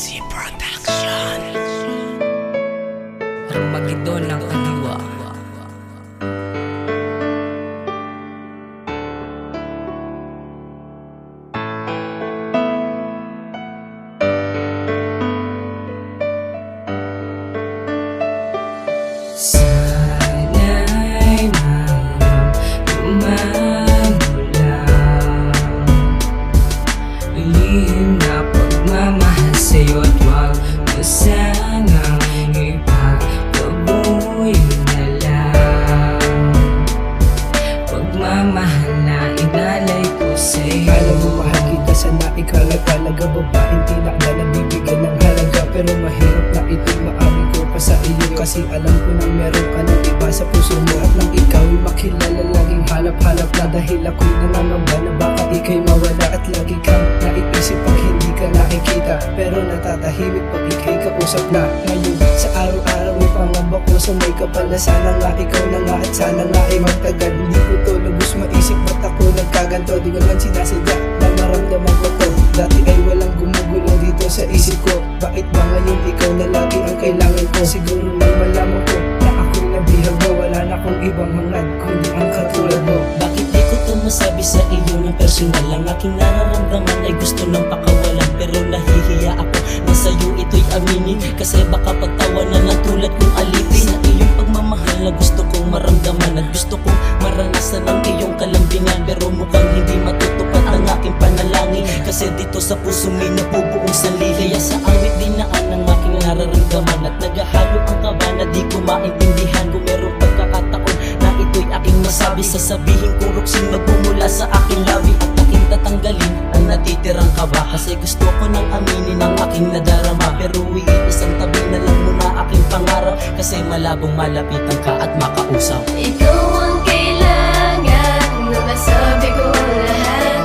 Fancy Production. Armageddon ng kaliwa. Sana'y maramdaman lihim na pagmamahal sa'yo at wag mo sanang ipagpabuyo na lang pagmamahal na inalay ko sa'yo. Alam mo mahal kita, sana ikaw na talaga. Babaeng tila na nabibigyan ng halaga, pero mahirap na ito'y maamin ko pa sa iyo. Kasi alam ko nang meron ka ng iba sa puso mo, at nang ikaw'y makilala laging hanap-hanap na. Dahil ako'y nangangamba na baka ika'y mawala, at lagi kang naiisip pag hindi ka nakikita, pero natatahimik pag ika'y kausap na. Ngayon sa araw-araw may pangamba ko sa may kapal na sana nga ikaw na nga, at sana nga ay magtagal. Hindi ko to lubos maisip, ba't ako nagkaganto? Di ko naman sinasadya na maramdaman ko to. Dati ay walang gumugulo dito sa isip ko. Bakit ba ngayon ikaw na lagi ang kailangan ko? Siguro nang malaman ko na ako'y nabihag mo, wala na akong ibang hangad kundi ang katulad mo. Bakit di ko to masabi sa iyo ng personal? Ang aking nararamdaman ay gusto ng pakawalan, pero nahihiya ako na sa'yo ito'y aminin. Kasi baka pagtawanan ng tulad kong alipin. Sa iyong pagmamahal na gusto kong maramdaman, at gusto kong maranasan ang iyong kalambingan, pero mukhang hindi matutupad ang aking panalangin. Kasi dito sa puso may nabubuong sali. Kaya sa awit dinaan ang aking nararamdaman, at naghahalo ang kaba na di ko maintindihan. Kung merong pagkakataon na ito'y aking masabi, sasabihin kong ruksin magmumula sa aking labi, at aking tatanggalin ang natitirang kaba. Kasi gusto ko nang aminin ang aking nadarama, pero iisang tabi na lang muna aking pangarap. Kasi malabong malapitan ka at makausap. Ikaw ang kailangan na masabi ko ang lahat.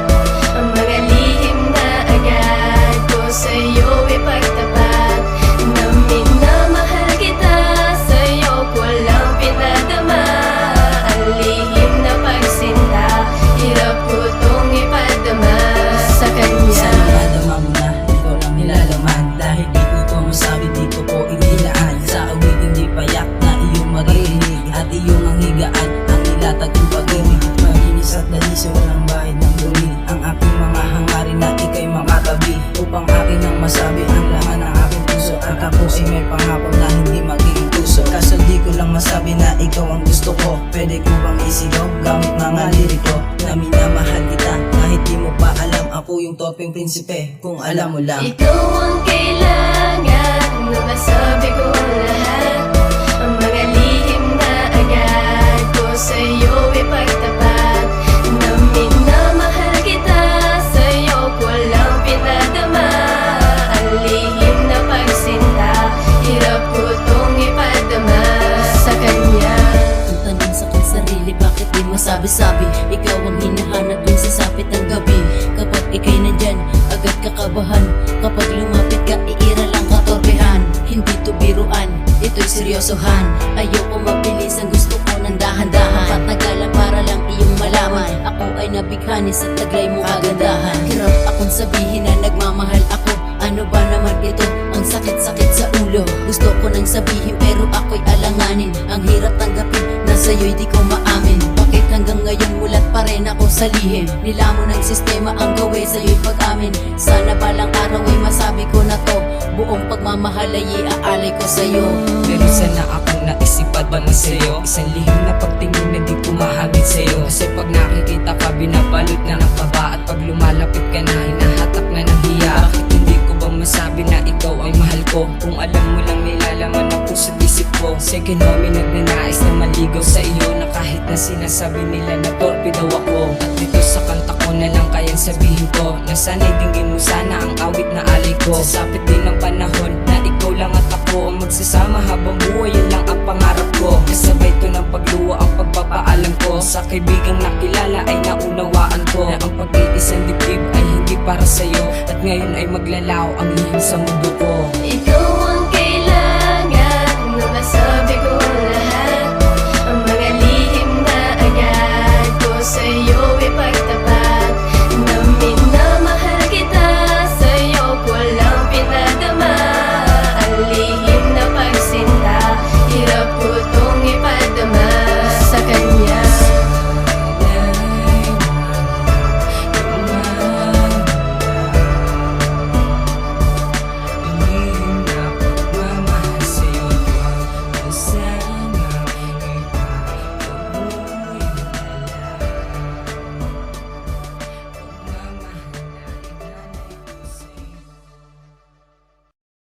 Ang mga lihim na agad ko sa'yo ipagtapat. Na minamahal kita, sa'yo ko lang pinadama. Ang lihim na pagsinta, hirap ko tong ipadama sa kanya. Sana madama mo na, ikaw lang nilalaman. Dahil di ko to masabi, di ko po inilaan. Sa awit hindi payak na iyong maririnig, at iyong ang higaan, ang ilatag kong pag-ibig. Malinis at dalis, walang bahid ng dumi. Ang aking mga hangarin na ika'y makatabi, upang akin ang masabi ang laman ng aking puso. At ako ay may pangako na hindi magiging puso. Kaso di ko lang masabi na ikaw ang gusto ko. Pwede ko bang isigaw gamit mga liriko na minamahal kita, kahit di mo pa alam ako yung topeng prinsipe, kung alam mo lang. Ikaw ang kailangan na masabi ko ang lahat. Ang mga lihim na agad ko sa'yo ipagtapat. Na minamahal kita, sa'yo ko lang pinadama. Ang lihim na pagsinta, hirap ko tong ipadama sa kanya. Kung tanong sa aking sarili, bakit di masabi-sabi? Ikaw ang hinahanap yung sasapit ng gabi. Kapag ika'y nandyan, agad kakabahan. Kapag lumapit ka, iira lang katorpehan. Hindi to biruan, ito'y seryosohan. Ayoko mabilis, ang gusto ko ng dahan-dahan. Patagalan para lang iyong malaman, ako ay nabighani sa taglay mong kagandahan. Hirap akong sabihin na nagmamahal ako. Ano ba naman ito? Ang sakit-sakit sa ulo. Gusto ko nang sabihin pero ako'y alanganin. Ang hirap tanggapin na sa'yo'y di ko maamin. Bakit hanggang ngayon mulat pa rin ako sa lihim? Nilamon ng sistema ang gawin sa'yo'y pag-amin. Sana balang araw ay masabi ko na to. Buong pagmamahal ay iaalay ko sa'yo. Pero sana akong naisipan ba na sa'yo? Isang lihim na pagtingin na di ko mahamit sa'yo. Kasi pag nakikita ka, binabalot na ng kaba. At pag lumalapit ka na, hinahatak na ng hiya. Bakit hindi ko ba masabi na ikaw ay mahal ko? Kung alam mo lang nilalaman ang puso't isip ko. Second homie nagnanais na maligaw sa iyo, na kahit na sinasabi nila na torpe daw ako. At dito sa kanta ko na lang kayang sabihin ko, na sana'y dinggin mo sana ang awit na alay ko. Sasapit din ang panahon na ikaw lang at ako ang magsasama habang buhay, yan lang ang pangarap ko. Kasabay to ng pagluwa ang pagpapaalam ko. Sa kaibigang nakilala ay naunawaan ko na ang pag-iisang dibdib ay hindi para sa'yo, at ngayon ay maglalaw ang lihim sa mundo ko. Ikaw